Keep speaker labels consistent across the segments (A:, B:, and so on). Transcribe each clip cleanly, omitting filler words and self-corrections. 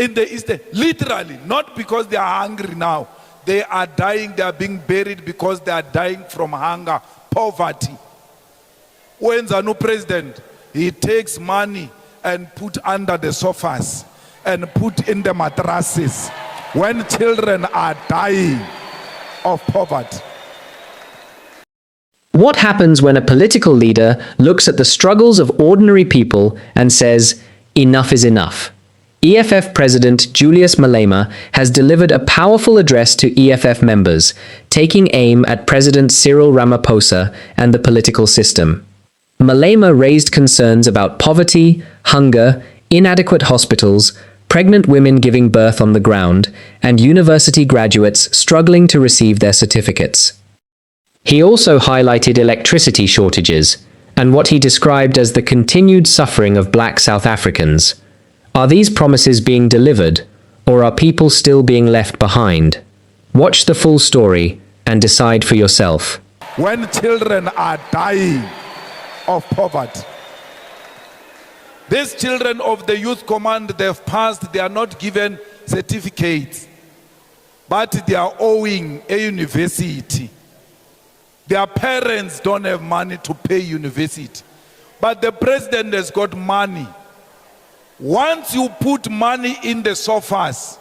A: in the East, literally, not because they are hungry now. They are dying, they are being buried because they are dying from hunger, poverty. When the new president, he takes money and put under the sofas and put in the mattresses when children are dying of poverty.
B: What happens when a political leader looks at the struggles of ordinary people and says, enough is enough? EFF President Julius Malema has delivered a powerful address to EFF members, taking aim at President Cyril Ramaphosa and the political system. Malema raised concerns about poverty, hunger, inadequate hospitals, pregnant women giving birth on the ground, and university graduates struggling to receive their certificates. He also highlighted electricity shortages and what he described as the continued suffering of Black South Africans. Are these promises being delivered, or are people still being left behind? Watch the full story and decide for yourself.
A: When children are dying of poverty, these children of the youth command, they've passed, they are not given certificates, but they are owing a university. Their parents don't have money to pay university, but the president has got money. Once you put money in the sofas,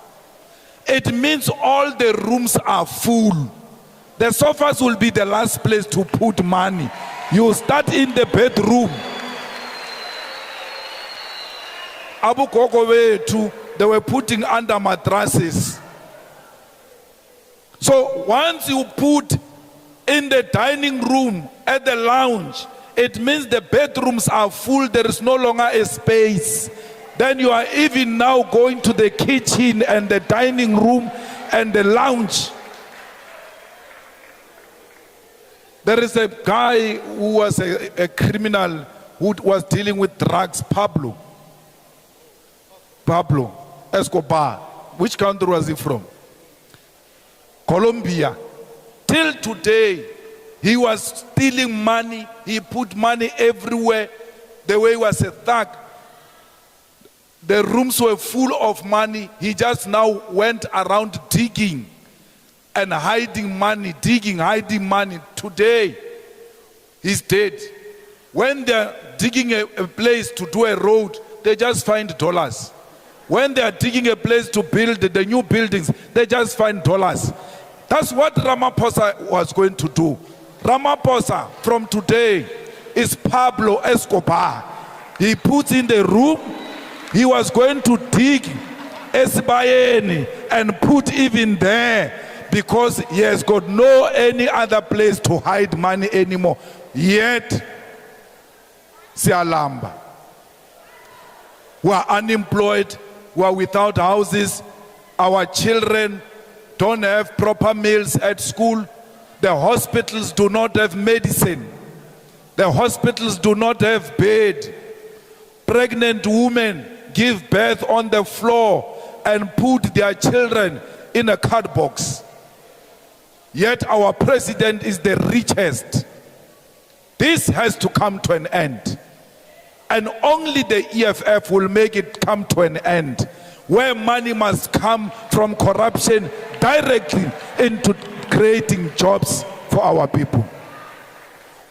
A: it means all the rooms are full. The sofas will be the last place to put money. You start in the bedroom. Abu Koko too, they were putting under mattresses. So once you put in the dining room, at the lounge, it means the bedrooms are full, there is no longer a space. Then you are even now going to the kitchen and the dining room and the lounge. There is a guy who was a criminal who was dealing with drugs, Pablo Escobar. Which country was he from? Colombia. Till today, he was stealing money. He put money everywhere. The way he was a thug. The rooms were full of money. He just now went around digging and hiding money, hiding money. Today, he's dead. When they're digging a place to do a road, they just find dollars. When they're digging a place to build the new buildings, they just find dollars. That's what Ramaphosa was going to do. Ramaphosa, from today, is Pablo Escobar. He puts in the room. He was going to dig Esibayeni and put even there because he has got no any other place to hide money anymore. Yet, siyalamba. We are unemployed, we are without houses, our children don't have proper meals at school, the hospitals do not have medicine, the hospitals do not have bed, pregnant women give birth on the floor and put their children in a card box. Yet our president is the richest. This has to come to an end. And only the EFF will make it come to an end, where money must come from corruption directly into creating jobs for our people.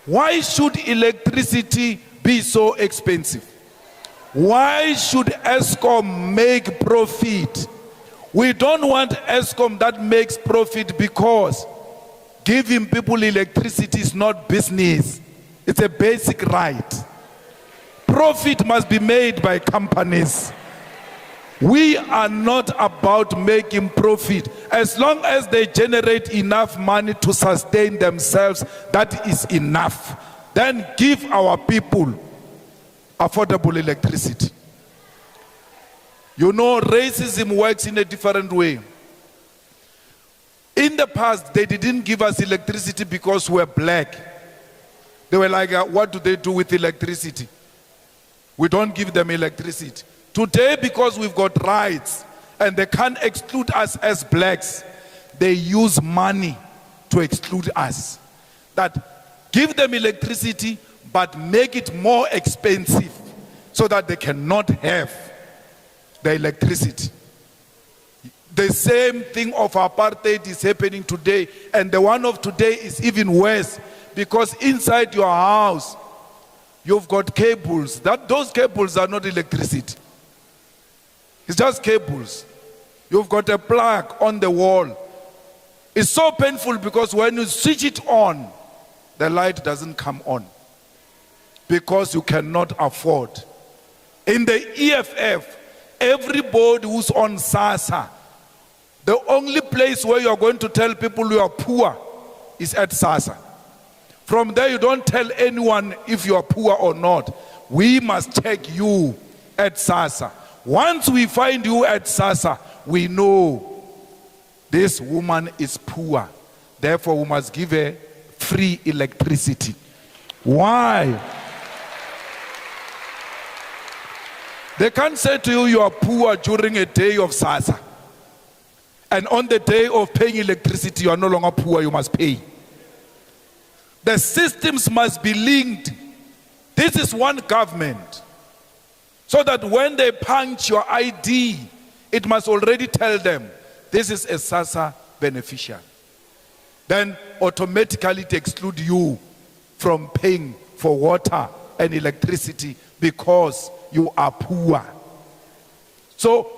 A: Why should electricity be so expensive? Why should Eskom make profit? We don't want Eskom that makes profit because giving people electricity is not business. It's a basic right. Profit must be made by companies. We are not about making profit. As long as they generate enough money to sustain themselves, that is enough. Then give our people affordable electricity. You know, racism works in a different way. In the past, they didn't give us electricity because we're black. They were like, what do they do with electricity? We don't give them electricity. Today, because we've got rights and they can't exclude us as blacks, they use money to exclude us. That give them electricity, but make it more expensive so that they cannot have the electricity. The same thing of apartheid is happening today, and the one of today is even worse, because inside your house you've got cables. Those cables are not electricity. It's just cables. You've got a plug on the wall. It's so painful because when you switch it on, the light doesn't come on because you cannot afford. In the EFF, everybody who's on SASSA, the only place where you are going to tell people you are poor is at SASSA. From there, you don't tell anyone if you are poor or not. We must check you at SASSA. Once we find you at SASSA, we know this woman is poor. Therefore, we must give her free electricity. Why? They can't say to you, you are poor during a day of SASSA. And on the day of paying electricity, you are no longer poor, you must pay. The systems must be linked. This is one government. So that when they punch your ID, it must already tell them, this is a SASSA beneficiary. Then automatically it excludes you from paying for water and electricity because you are poor. So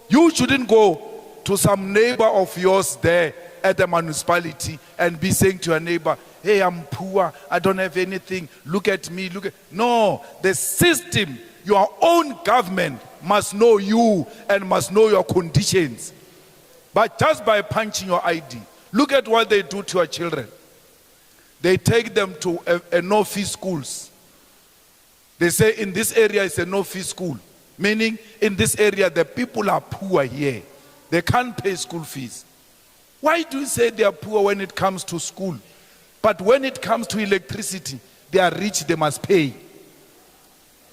A: you shouldn't go to some neighbor of yours there at the municipality and be saying to your neighbor, hey, I'm poor, I don't have anything, look at me, look at... No, the system, your own government must know you and must know your conditions. But just by punching your ID, look at what they do to your children. They take them to a no-fee schools. They say in this area is a no-fee school, meaning in this area the people are poor here. They can't pay school fees. Why do you say they are poor when it comes to school? But when it comes to electricity, they are rich, they must pay.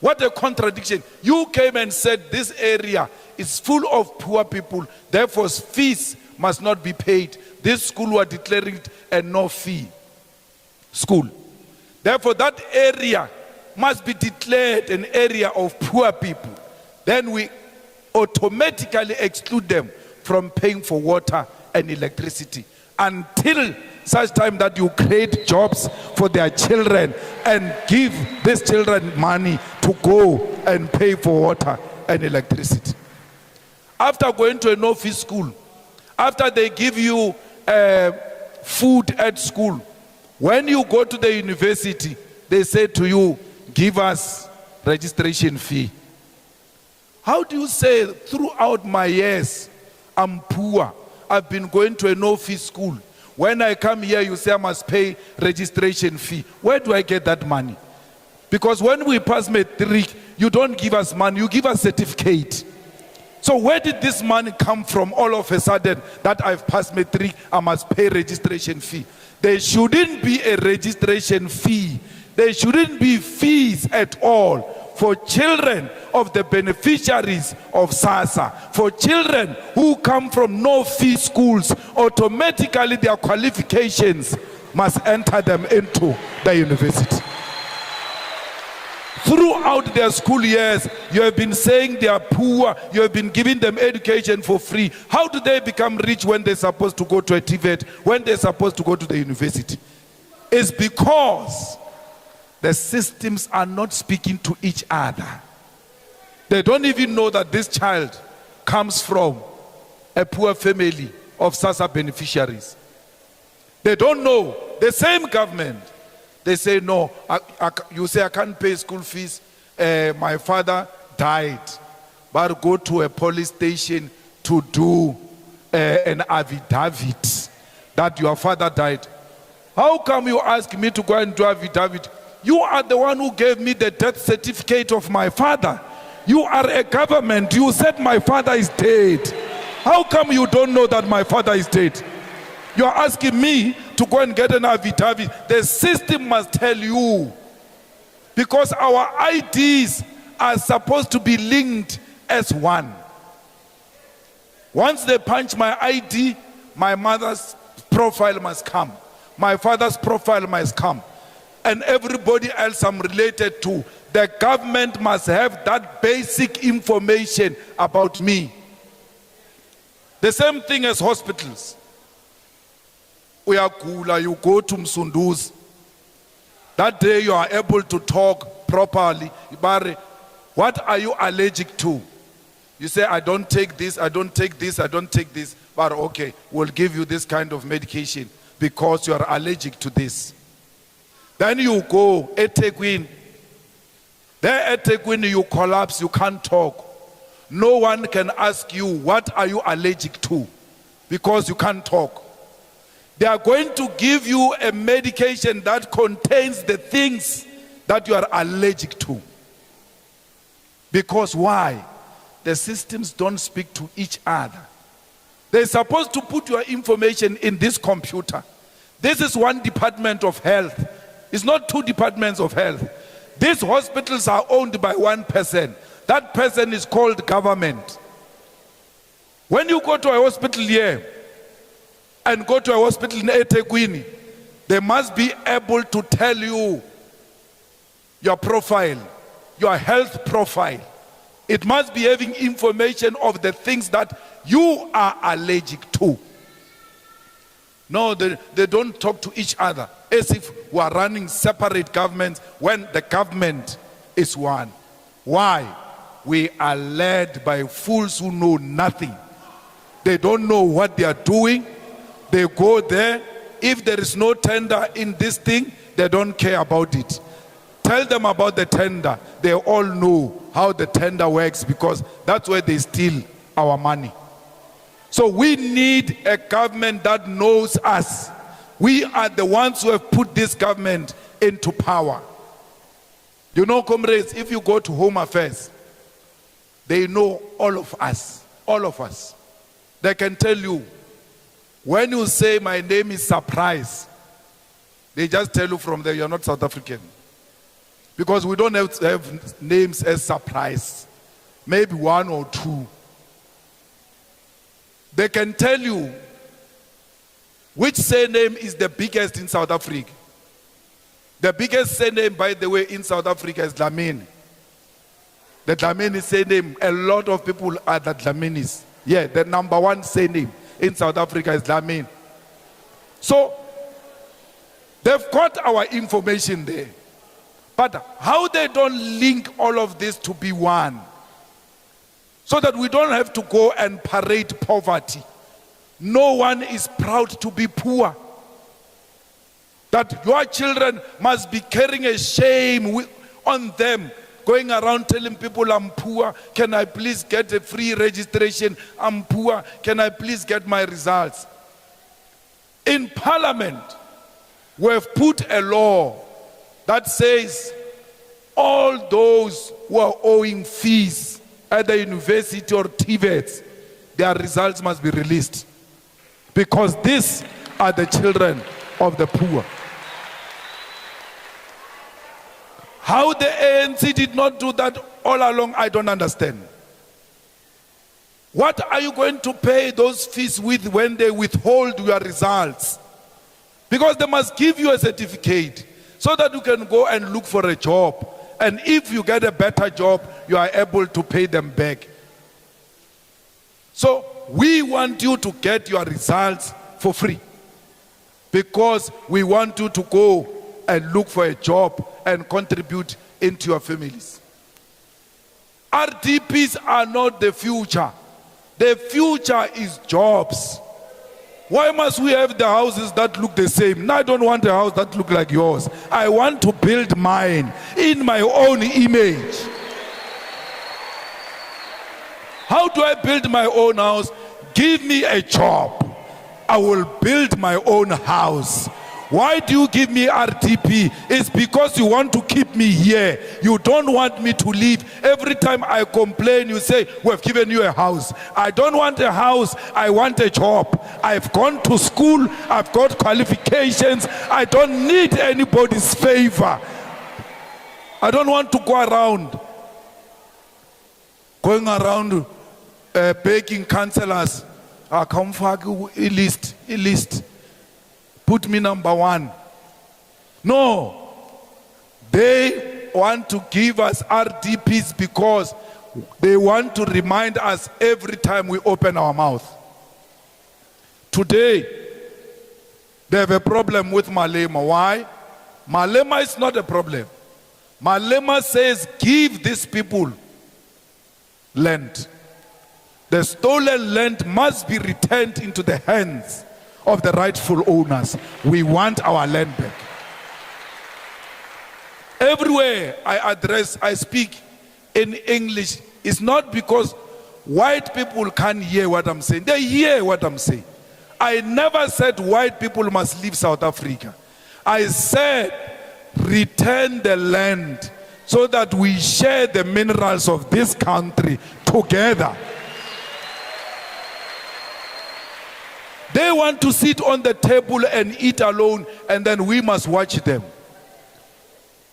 A: What a contradiction. You came and said this area is full of poor people, therefore fees must not be paid. This school were declaring it a no-fee school. Therefore that area must be declared an area of poor people. Then we automatically exclude them from paying for water and electricity until such time that you create jobs for their children and give these children money to go and pay for water and electricity. After going to a no-fee school, after they give you food at school, when you go to the university, they say to you, give us registration fee. How do you say throughout my years, I'm poor, I've been going to a no-fee school. When I come here, you say I must pay registration fee. Where do I get that money? Because when we pass matric, you don't give us money, you give us certificate. So where did this money come from all of a sudden that I've passed matric, I must pay registration fee? There shouldn't be a registration fee. There shouldn't be fees at all for children of the beneficiaries of SASSA. For children who come from no-fee schools, automatically their qualifications must enter them into the university. Throughout their school years, you have been saying they are poor, you have been giving them education for free. How do they become rich when they're supposed to go to a TVET, when they're supposed to go to the university? It's because the systems are not speaking to each other. They don't even know that this child comes from a poor family of SASSA beneficiaries. They don't know. The same government, they say, no, you say I can't pay school fees. My father died. But go to a police station to do an affidavit that your father died. How come you ask me to go and do affidavit? You are the one who gave me the death certificate of my father. You are a government. You said my father is dead. How come you don't know that my father is dead? You are asking me to go and get an affidavit. The system must tell you. Because our IDs are supposed to be linked as one. Once they punch my ID, my mother's profile must come. My father's profile must come. And everybody else I'm related to, the government must have that basic information about me. The same thing as hospitals. Uyagula, you go to Msunduzi. That day you are able to talk properly. Ibare, what are you allergic to? You say, I don't take this, I don't take this, I don't take this. But okay, we'll give you this kind of medication because you are allergic to this. Then you go, eThekwini. There at eThekwini you collapse, you can't talk. No one can ask you, what are you allergic to? Because you can't talk. They are going to give you a medication that contains the things that you are allergic to. Because why? The systems don't speak to each other. They're supposed to put your information in this computer. This is one department of health. It's not two departments of health. These hospitals are owned by one person. That person is called government. When you go to a hospital here and go to a hospital in eThekwini, they must be able to tell you your profile, your health profile. It must be having information of the things that you are allergic to. No, they don't talk to each other as if we are running separate governments when the government is one. Why? We are led by fools who know nothing. They don't know what they are doing. They go there. If there is no tender in this thing, they don't care about it. Tell them about the tender. They all know how the tender works because that's where they steal our money. So we need a government that knows us. We are the ones who have put this government into power. You know, comrades, if you go to Home Affairs, they know all of us, all of us. They can tell you, when you say my name is Surprise, they just tell you from there you're not South African. Because we don't have to have names as Surprise. Maybe one or two. They can tell you which surname is the biggest in South Africa. The biggest surname, by the way, in South Africa is Dlamini. The Dlamini surname, a lot of people are the Dlaminis. Yeah, the number one surname in South Africa is Dlamini. So, they've got our information there. But how they don't link all of this to be one? So that we don't have to go and parade poverty. No one is proud to be poor. That your children must be carrying a shame on them, going around telling people I'm poor, can I please get a free registration? I'm poor, can I please get my results? In Parliament, we have put a law that says all those who are owing fees at the university or TVETs, their results must be released. Because these are the children of the poor. How the ANC did not do that all along, I don't understand. What are you going to pay those fees with when they withhold your results? Because they must give you a certificate so that you can go and look for a job. And if you get a better job, you are able to pay them back. So we want you to get your results for free. Because we want you to go and look for a job and contribute into your families. RDPs are not the future. The future is jobs. Why must we have the houses that look the same? No, I don't want a house that looks like yours. I want to build mine in my own image. How do I build my own house? Give me a job. I will build my own house. Why do you give me RTP? It's because you want to keep me here. You don't want me to leave. Every time I complain, you say, we've given you a house. I don't want a house. I want a job. I've gone to school. I've got qualifications. I don't need anybody's favor. I don't want to go around, begging councillors. I come for a list. Put me number one. No. They want to give us RDPs because they want to remind us every time we open our mouth. Today, they have a problem with Malema. Why? Malema is not a problem. Malema says, give these people land. The stolen land must be returned into the hands of the rightful owners. We want our land back. Everywhere I speak in English, it's not because white people can't hear what I'm saying. They hear what I'm saying. I never said white people must leave South Africa. I said return the land so that we share the minerals of this country together. They want to sit on the table and eat alone, and then we must watch them.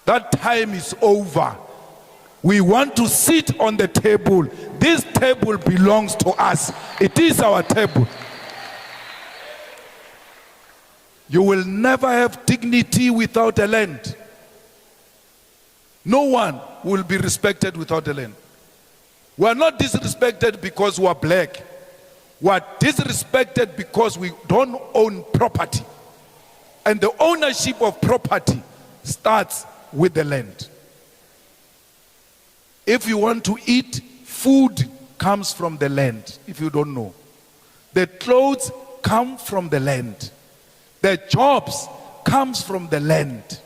A: That time is over. We want to sit on the table. This table belongs to us. It is our table. You will never have dignity without a land. No one will be respected without a land. We are not disrespected because we are black. We are disrespected because we don't own property. And the ownership of property starts with the land. If you want to eat, food comes from the land, if you don't know. The clothes come from the land. The jobs comes from the land.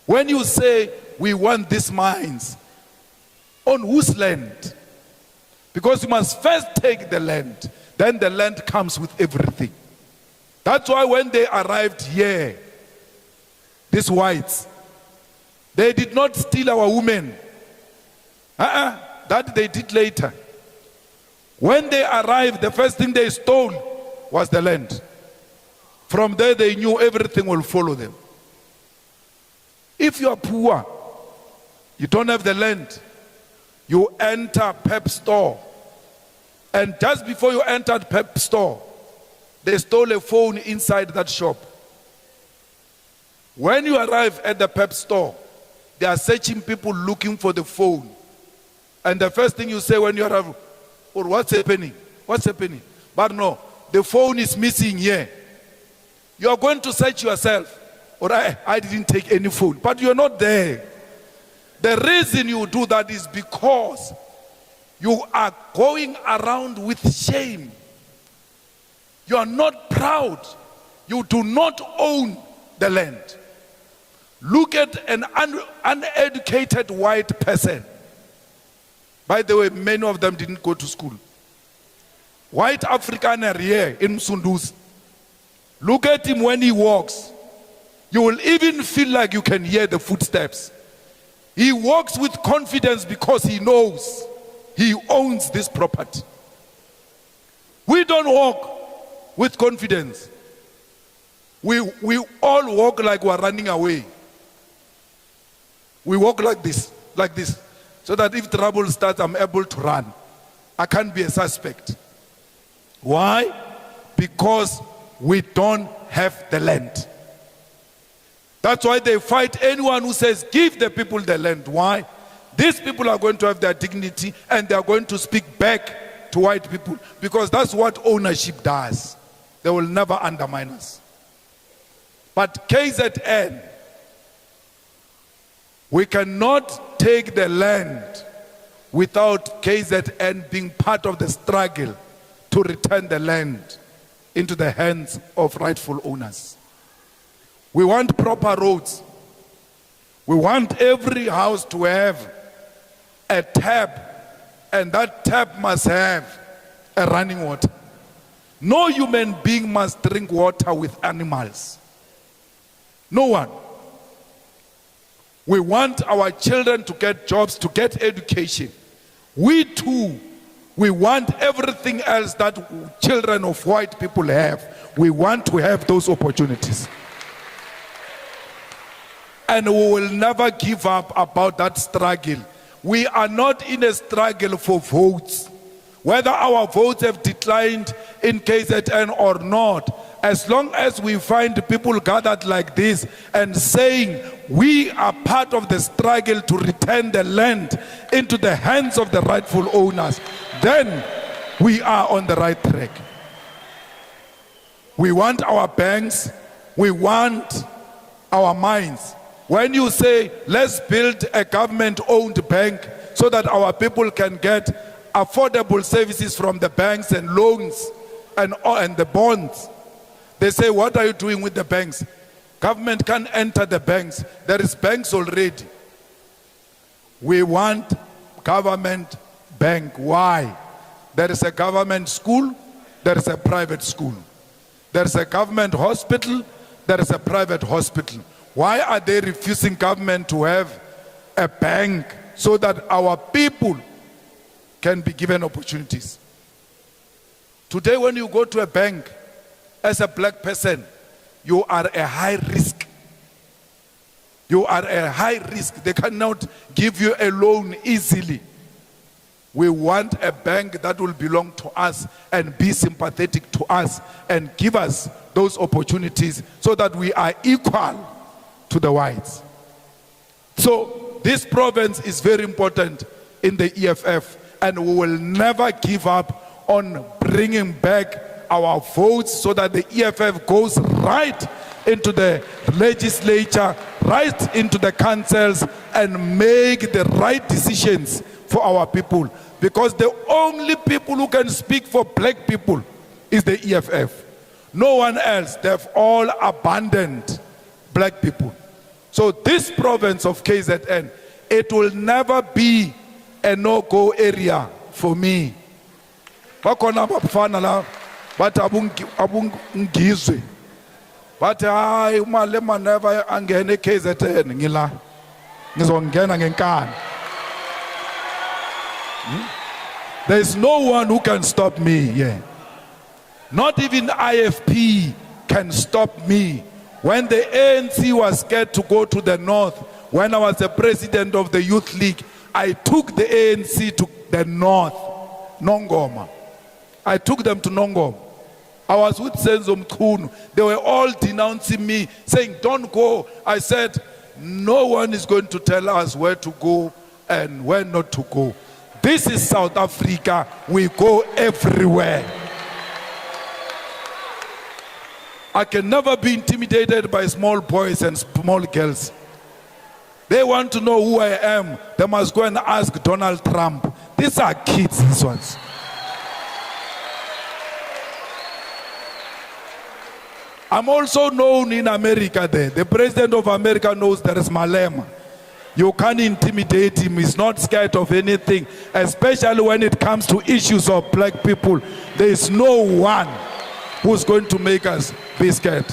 A: When you say we want these mines, on whose land? Because you must first take the land, then the land comes with everything. That's why when they arrived here, these whites, they did not steal our women. That they did later. When they arrived, the first thing they stole was the land. From there they knew everything will follow them. If you are poor, you don't have the land, you enter Pep store, and just before you entered Pep store, they stole a phone inside that shop. When you arrive at the Pep store, they are searching people looking for the phone. And the first thing you say when you arrive, or what's happening? What's happening? But no, the phone is missing here. You are going to search yourself. Or I didn't take any phone. But you're not there. The reason you do that is because you are going around with shame. You are not proud. You do not own the land. Look at an uneducated white person. By the way, many of them didn't go to school. White Afrikaner here in Msundus. Look at him when he walks. You will even feel like you can hear the footsteps. He walks with confidence because he knows he owns this property. We don't walk with confidence. We all walk like we're running away. We walk like this, so that if trouble starts, I'm able to run. I can't be a suspect. Why? Because we don't have the land. That's why they fight anyone who says, give the people the land. Why? These people are going to have their dignity and they are going to speak back to white people because that's what ownership does. They will never undermine us. But KZN, we cannot take the land without KZN being part of the struggle to return the land into the hands of rightful owners. We want proper roads. We want every house to have a tap, and that tap must have a running water. No human being must drink water with animals. No one. We want our children to get jobs, to get education. We too, we want everything else that children of white people have. We want to have those opportunities. And we will never give up about that struggle. We are not in a struggle for votes. Whether our votes have declined in KZN or not, as long as we find people gathered like this and saying we are part of the struggle to return the land into the hands of the rightful owners, then we are on the right track. We want our banks. We want our mines. When you say, let's build a government-owned bank so that our people can get affordable services from the banks and loans and the bonds, they say, what are you doing with the banks? Government can't enter the banks. There is banks already. We want government bank. Why? There is a government school, there is a private school. There is a government hospital, there is a private hospital. Why are they refusing government to have a bank so that our people can be given opportunities? Today when you go to a bank as a black person, you are a high risk. You are a high risk. They cannot give you a loan easily. We want a bank that will belong to us and be sympathetic to us and give us those opportunities so that we are equal to the whites. So this province is very important in the EFF, and we will never give up on bringing back our votes so that the EFF goes right into the legislature, right into the councils, and make the right decisions for our people. Because the only people who can speak for black people is the EFF. No one else. They've all abandoned black people. So this province of KZN, it will never be a no-go area for me. Bakhona abafana la bathi abungizwe. Bathi hayi uMalema never angene KZN ngila. Ngizongena ngenkani. There is no one who can stop me here. Not even IFP can stop me. When the ANC was scared to go to the north, when I was the president of the Youth League, I took the ANC to the north, Nongoma. I took them to Nongoma. I was with Senzo Mkhunu. They were all denouncing me, saying, don't go. I said, no one is going to tell us where to go and where not to go. This is South Africa. We go everywhere. I can never be intimidated by small boys and small girls. They want to know who I am. They must go and ask Donald Trump. These are kids, these ones. I'm also known in America there. The president of America knows there is Malema. You can't intimidate him. He's not scared of anything, especially when it comes to issues of black people. There is no one who's going to make us be scared.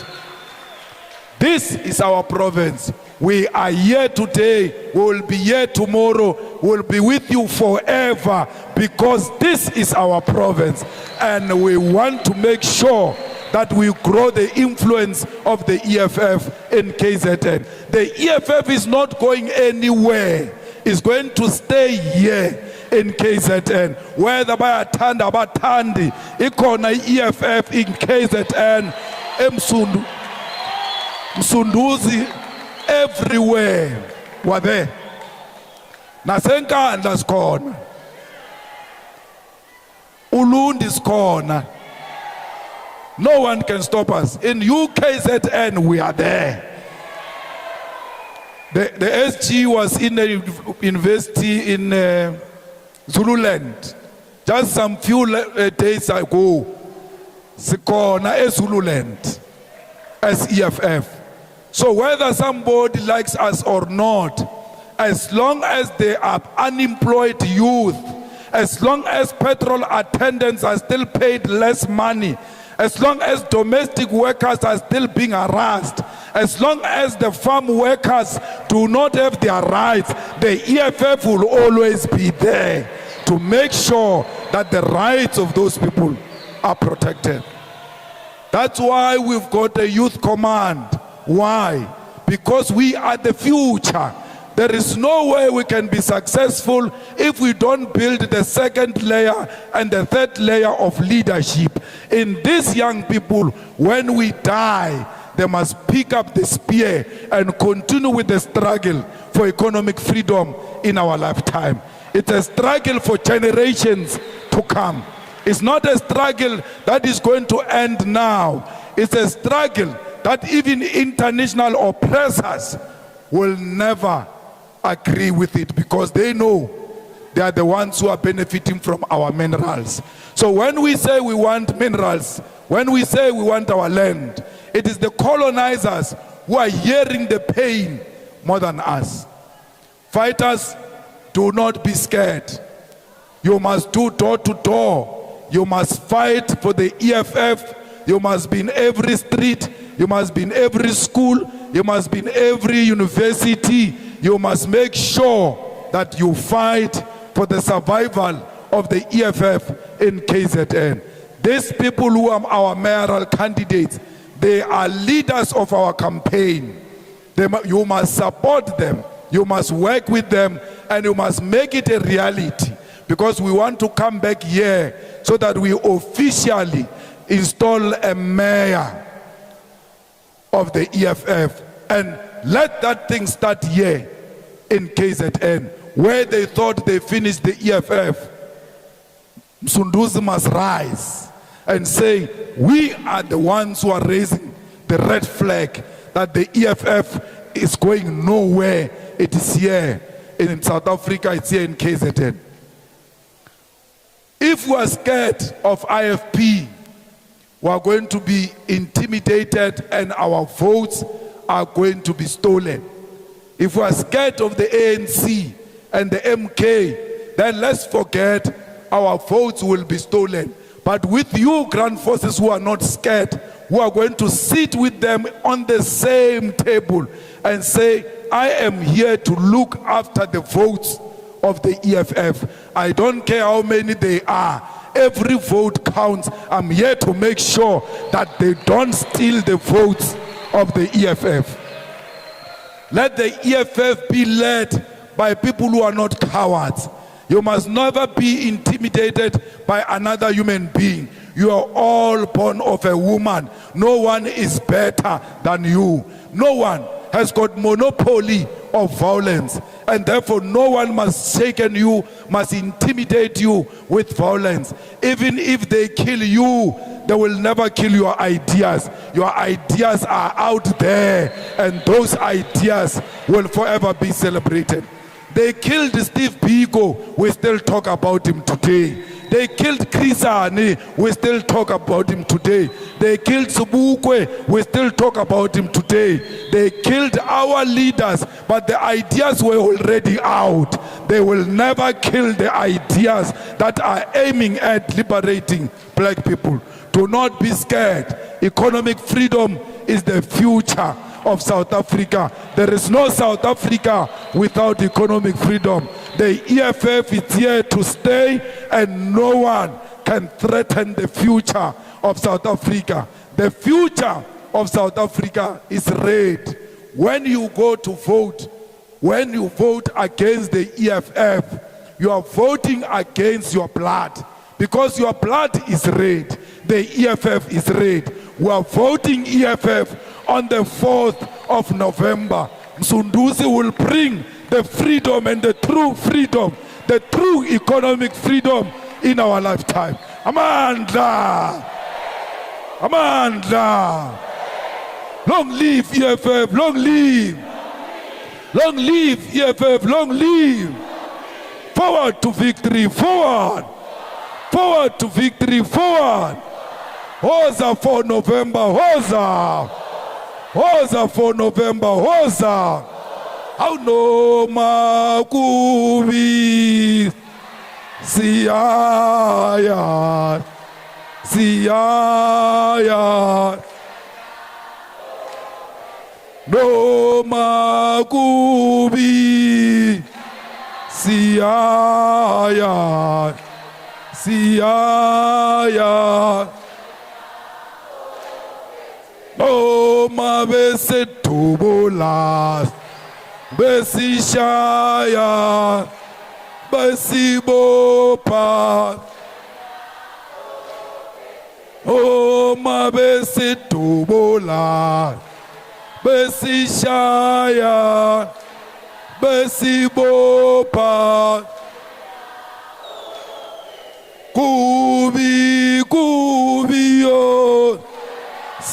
A: This is our province. We are here today. We will be here tomorrow. We will be with you forever because this is our province. And we want to make sure that we grow the influence of the EFF in KZN. The EFF is not going anywhere. It's going to stay here in KZN. Whether by Atanda, Batandi, Ikona EFF in KZN, Msunduzi, everywhere. Were there. Nasenkanda's corner. Ulundi's corner. No one can stop us. In UKZN, we are there. The SG was in the university in Zululand. Just some few days ago, Sikona Zululand as EFF. So whether somebody likes us or not, as long as they are unemployed youth, as long as petrol attendants are still paid less money, as long as domestic workers are still being harassed, as long as the farm workers do not have their rights, the EFF will always be there to make sure that the rights of those people are protected. That's why we've got a youth command. Why? Because we are the future. There is no way we can be successful if we don't build the second layer and the third layer of leadership. In these young people, when we die, they must pick up the spear and continue with the struggle for economic freedom in our lifetime. It's a struggle for generations to come. It's not a struggle that is going to end now. It's a struggle that even international oppressors will never agree with it, because they know they are the ones who are benefiting from our minerals. So when we say we want minerals, when we say we want our land, it is the colonizers who are hearing the pain more than us. Fighters, do not be scared. You must do door to door. You must fight for the EFF. You must be in every street. You must be in every school. You must be in every university. You must make sure that you fight for the survival of the EFF in KZN. These people who are our mayoral candidates, they are leaders of our campaign. You must support them. You must work with them, and you must make it a reality, because we want to come back here so that we officially install a mayor of the EFF, and let that thing start here in KZN, where they thought they finished the EFF. Msunduzi must rise and say, we are the ones who are raising the red flag that the EFF is going nowhere. It is here in South Africa, it's here in KZN. If we are scared of IFP, we are going to be intimidated and our votes are going to be stolen. If we are scared of the ANC and the MK, then let's forget our votes will be stolen. But with you, Grand Forces, who are not scared, who are going to sit with them on the same table and say, I am here to look after the votes of the EFF. I don't care how many they are. Every vote counts. I'm here to make sure that they don't steal the votes of the EFF. Let the EFF be led by people who are not cowards. You must never be intimidated by another human being. You are all born of a woman. No one is better than you. No one has got monopoly of violence, and therefore no one must shaken you, must intimidate you with violence. Even if they kill you, they will never kill your ideas. Your ideas are out there, and those ideas will forever be celebrated. They killed Steve Biko, we still talk about him today. They killed Chris Hani, we still talk about him today. They killed Subukwe, we still talk about him today. They killed our leaders, but the ideas were already out. They will never kill the ideas that are aiming at liberating black people. Do not be scared. Economic freedom is the future of South Africa. There is no South Africa without economic freedom. The EFF is here to stay, and no one can threaten the future of South Africa. The future of South Africa is red. When you go to vote, when you vote against the EFF, you are voting against your blood, because your blood is red. The EFF is red. We are voting EFF on the 4th of November. Msunduzi will bring the freedom and the true freedom, the true economic freedom in our lifetime. Amandla! Amandla! Long live EFF, long live! Long live EFF, long live! Forward to victory, forward! Forward to victory, forward! Hoza for November, hoza! Hoza for November, hoza! How no makubi siaya, siaya. No makubi siaya, siaya. No mabese tubulas, besishaya, besibopa. Oh mabese tubulas, besishaya, besibopa. Kubi, kubi yo.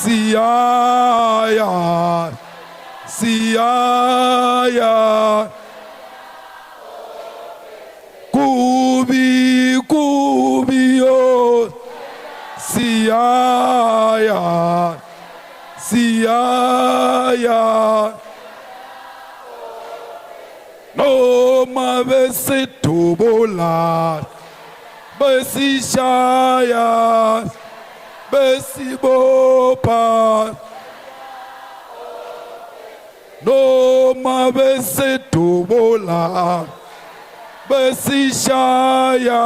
A: siyaya, siyaya. Kubi, kubi, oh, siyaya, siyaya. Noma besitubula, besishaya, besibopa. Noma besitubula, besishaya,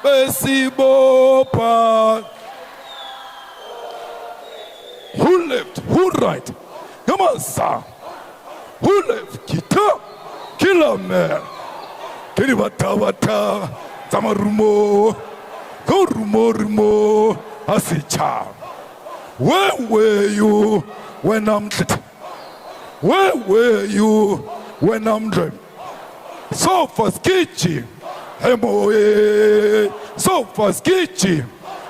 A: besibopa. Who left? Who right? Come on, sir. Who left? Kita, killer man. Kiribata bata, zamarumo, go rumo rumo, asicha. Where were you when I'm lit? Where were you when I'm dream? So fast kichi, hemoe. So fast kichi,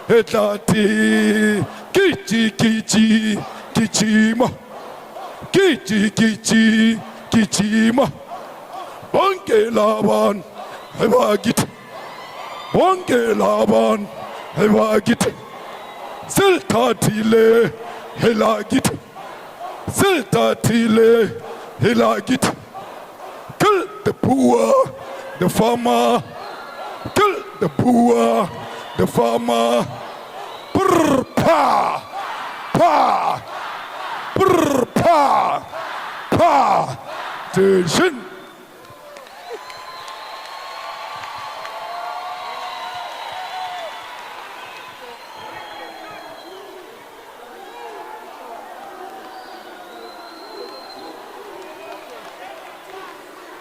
A: etati, kichi kichi, kichima. Kichi kichi kichima. Bonke laban, hevagit. Bonke laban, hevagit. Siltatile, helagit. Siltatile, helagit. Kill the poor, the farmer. Kill the poor, the farmer. Brr, pa, pa. Brr, pa, pa. Attention.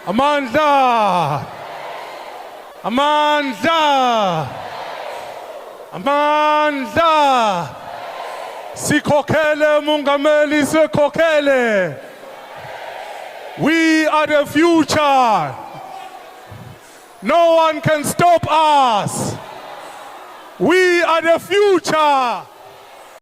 C: Amandla! Amandla! Amandla! Sikhokhele Mungameli sikhokhele. We are the future. No one can stop us. We are the future.